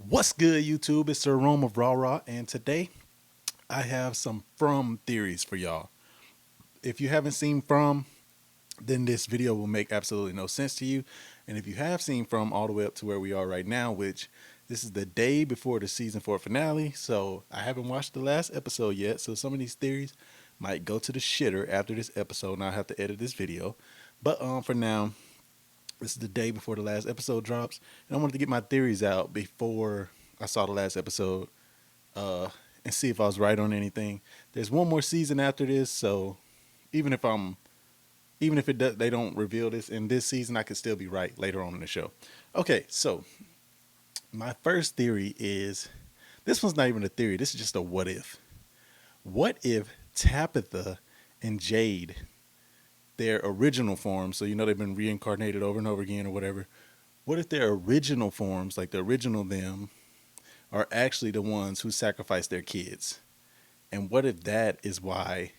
What's good, YouTube? It's Sir Rome of Raw Raw, and today I have some From theories for y'all. If you haven't seen From, then this video will make absolutely no sense to you. And if you have seen From all the way up to where we are right now, which this is the day before the season 4 finale, so I haven't watched the last episode yet, so some of these theories might go to the shitter after this episode, and I'll have to edit this video. But for now, this is the day before the last episode drops, and I wanted to get my theories out before I saw the last episode, uh, and see if I was right on anything. There's one more season after this, so even if I'm even if they don't reveal this in this season, I could still be right later on in the show. Okay, so my first theory is this one's not even a theory. This is just a what if. What if Tabitha and Jade, their original forms, so they've been reincarnated over and over again or whatever. What if their original forms, like the original them, are actually the ones who sacrificed their kids? And what if that is why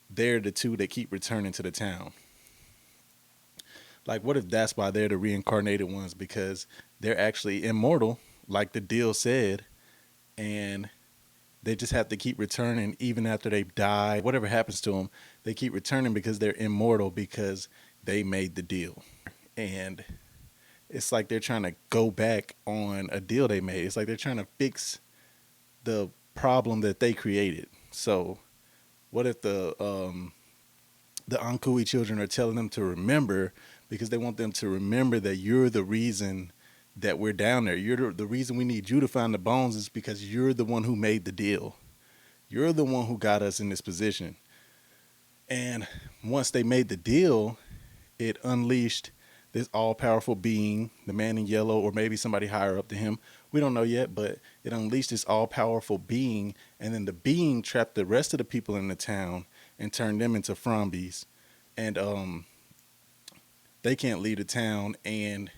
they're the two that keep returning to the town? Like, what if that's why they're the reincarnated ones? Because they're actually immortal, like the deal said, and they just have to keep returning even after they die. Whatever happens to them, they keep returning because they're immortal because they made the deal. And it's like they're trying to go back on a deal they made. It's like they're trying to fix the problem that they created. So what if the Ankui children are telling them to remember because they want them to remember that you're the reason that we're down there. You're the reason we need you to find the bones is because you're the one who made the deal. You're the one who got us in this position. And once they made the deal, it unleashed this all-powerful being, the man in yellow, or maybe somebody higher up to him. We don't know yet, but it unleashed this all-powerful being, and then the being trapped the rest of the people in the town and turned them into frombies. And they can't leave the town, and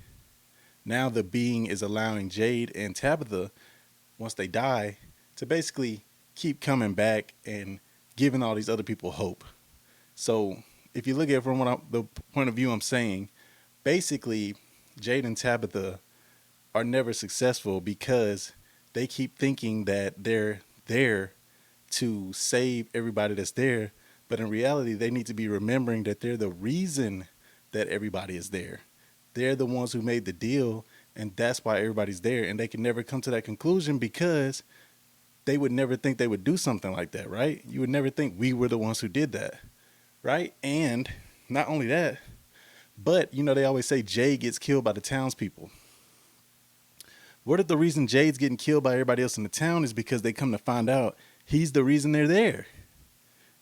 now the being is allowing Jade and Tabitha, once they die, to basically keep coming back and giving all these other people hope. So if you look at it from the point of view I'm saying, basically Jade and Tabitha are never successful because they keep thinking that they're there to save everybody that's there, but in reality they need to be remembering that they're the reason that everybody is there. They're the ones who made the deal, and that's why everybody's there, and they can never come to that conclusion because they would never think they would do something like that, right? You would never think we were the ones who did that, right? And not only that, but they always say Jade gets killed by the townspeople. What if the reason Jade's getting killed by everybody else in the town is because they come to find out he's the reason they're there?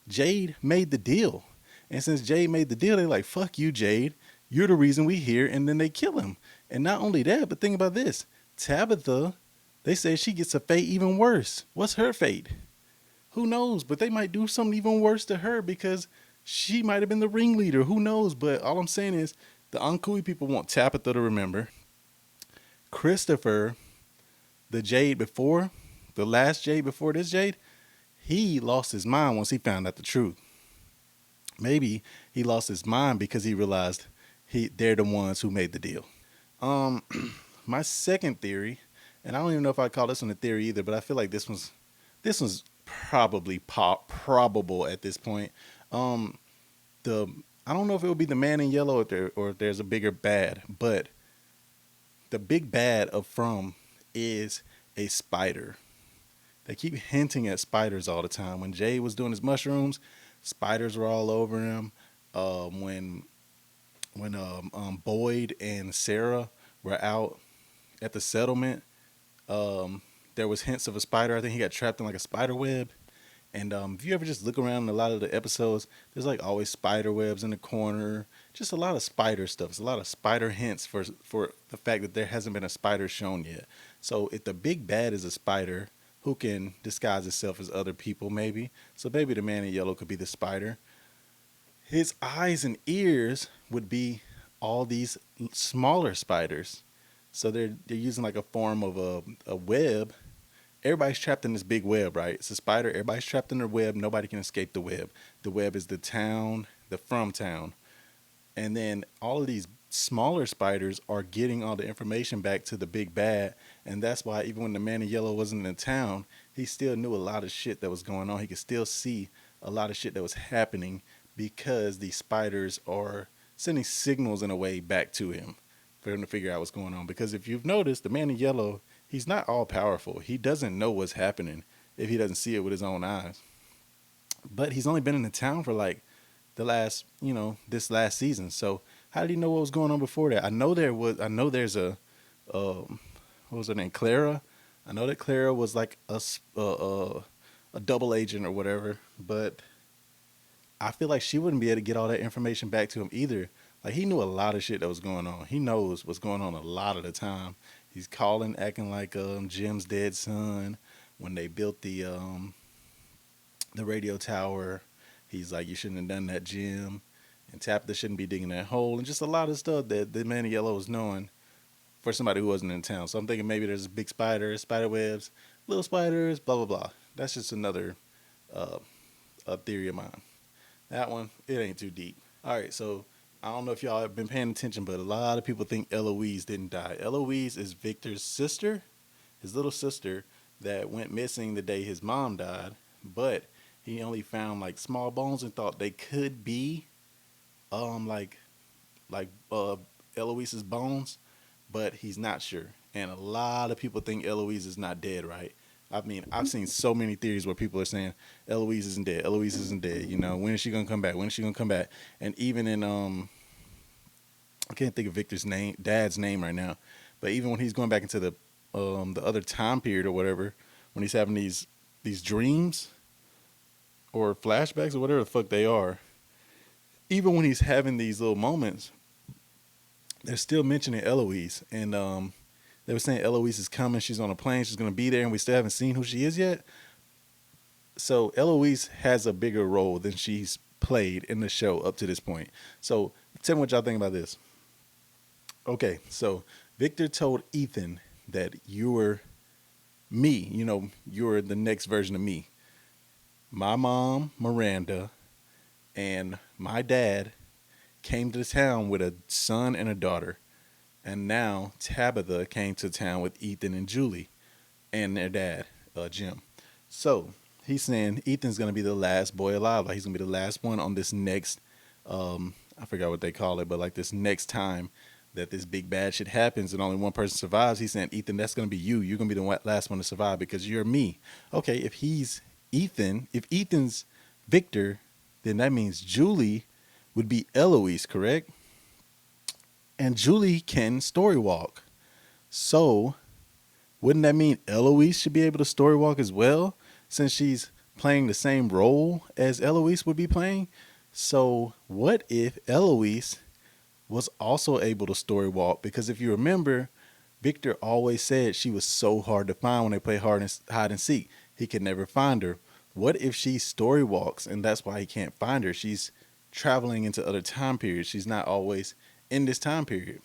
Jade made the deal. And since Jade made the deal, they're like, fuck you, Jade. You're the reason we here. And then they kill him. And not only that, but think about this. Tabitha, they say she gets a fate even worse. What's her fate? Who knows? But they might do something even worse to her because she might have been the ringleader. Who knows? But all I'm saying is the Ankui people want Tabitha to remember. Christopher, the Jade before, the last Jade before this Jade, he lost his mind once he found out the truth. Maybe he lost his mind because he realized they're the ones who made the deal. My second theory, and I don't even know if I call this one a theory either, but I feel like this one's probably probable at this point. The I don't know if it would be the man in yellow or if there's a bigger bad, but the big bad of From is a spider. They keep hinting at spiders all the time. When Jay was doing his mushrooms, spiders were all over him. When Boyd and Sarah were out at the settlement, there was hints of a spider. I think he got trapped in like a spider web. And if you ever just look around in a lot of the episodes, there's like always spider webs in the corner. Just a lot of spider stuff. It's a lot of spider hints for the fact that there hasn't been a spider shown yet. So if the big bad is a spider who can disguise itself as other people, maybe. So maybe the man in yellow could be the spider. His eyes and ears would be all these smaller spiders. So they're using like a form of a web. Everybody's trapped in this big web, right? It's a spider. Everybody's trapped in the web. Nobody can escape the web. The web is the town, the From town. And then all of these smaller spiders are getting all the information back to the big bad. And that's why even when the man in yellow wasn't in town, he still knew a lot of shit that was going on. He could still see a lot of shit that was happening because these spiders are sending signals in a way back to him for him to figure out what's going on. Because if you've noticed, the man in yellow, he's not all powerful. He doesn't know what's happening if he doesn't see it with his own eyes. But he's only been in the town for like the last, this last season. So how did he know what was going on before that? I know there's what was her name? Clara. I know that Clara was like a double agent or whatever, but I feel like she wouldn't be able to get all that information back to him either. Like he knew a lot of shit that was going on. He knows what's going on a lot of the time. He's calling, acting like Jim's dead son. When they built the radio tower, he's like, "You shouldn't have done that, Jim." And Tabitha shouldn't be digging that hole, and just a lot of stuff that the man in yellow was knowing for somebody who wasn't in town. So I'm thinking maybe there's big spiders, spider webs, little spiders, blah blah blah. That's just another uh, a theory of mine. That one, it ain't too deep. All right, so I don't know if y'all have been paying attention, but a lot of people think Eloise didn't die. Eloise is Victor's sister, his little sister that went missing the day his mom died, but he only found like small bones and thought they could be um like like Eloise's bones, but he's not sure. And a lot of people think Eloise is not dead, right? I mean, I've seen so many theories where people are saying Eloise isn't dead. Eloise isn't dead. When is she gonna come back? When is she gonna come back? And even in I can't think of Victor's name, dad's name right now, but even when he's going back into the other time period or whatever, when he's having these dreams or flashbacks or whatever the fuck they are, even when he's having these little moments, they're still mentioning Eloise, and they were saying Eloise is coming. She's on a plane. She's gonna be there, and we still haven't seen who she is yet. So Eloise has a bigger role than she's played in the show up to this point. So tell me what y'all think about this. Okay, so Victor told Ethan that you're me. You're the next version of me. My mom, Miranda, and my dad came to the town with a son and a daughter. And now Tabitha came to town with Ethan and Julie and their dad, Jim. So he's saying Ethan's going to be the last boy alive. Like he's going to be the last one on this next, I forgot what they call it, but like this next time that this big bad shit happens and only one person survives. He's saying, Ethan, that's going to be you. You're going to be the last one to survive because you're me. Okay, if Ethan's Victor, then that means Julie would be Eloise, correct? And Julie can story walk. So wouldn't that mean Eloise should be able to story walk as well, since she's playing the same role as Eloise would be playing? So what if Eloise was also able to story walk? Because if you remember, Victor always said she was so hard to find when they play hide and seek. He could never find her. What if she story walks and that's why he can't find her? She's traveling into other time periods. She's not always in this time period.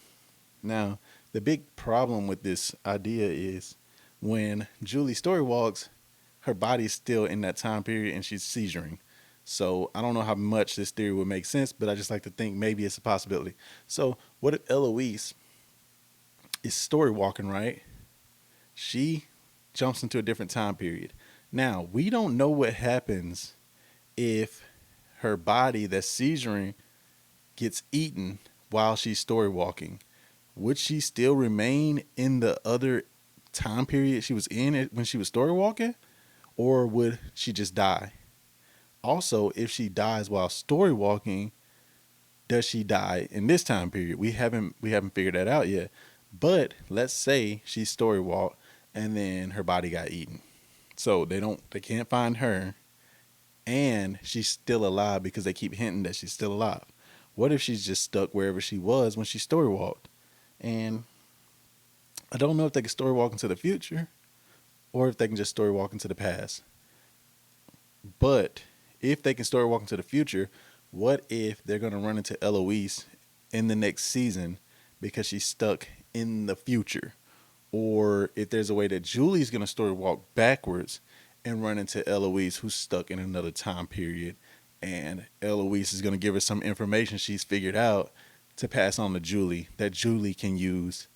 Now, the big problem with this idea is when Julie story walks, her body's still in that time period and she's seizuring. So I don't know how much this theory would make sense, but I just like to think maybe it's a possibility. So what if Eloise is story walking, right? She jumps into a different time period. Now, we don't know what happens if her body that's seizuring gets eaten while she's story walking. Would she still remain in the other time period she was in when she was story walking? Or would she just die? Also, if she dies while story walking, does she die in this time period? We haven't figured that out yet. But let's say she story walked and then her body got eaten. So they can't find her and she's still alive because they keep hinting that she's still alive. What if she's just stuck wherever she was when she story walked? And I don't know if they can story walk into the future or if they can just story walk into the past. But if they can story walk into the future, what if they're going to run into Eloise in the next season because she's stuck in the future? Or if there's a way that Julie's going to story walk backwards and run into Eloise who's stuck in another time period, and Eloise is going to give her some information she's figured out to pass on to Julie that Julie can use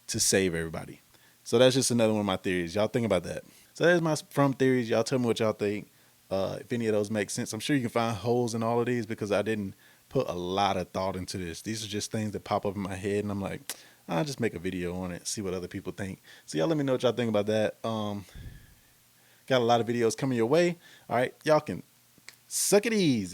to save everybody. So that's just another one of my theories. Y'all think about that. So that's my from theories. Y'all tell me what y'all think. If any of those make sense. I'm sure you can find holes in all of these because I didn't put a lot of thought into this. These are just things that pop up in my head, and I'm like, I'll just make a video on it, see what other people think. So y'all let me know what y'all think about that. Got a lot of videos coming your way. All right, y'all can suck it easy.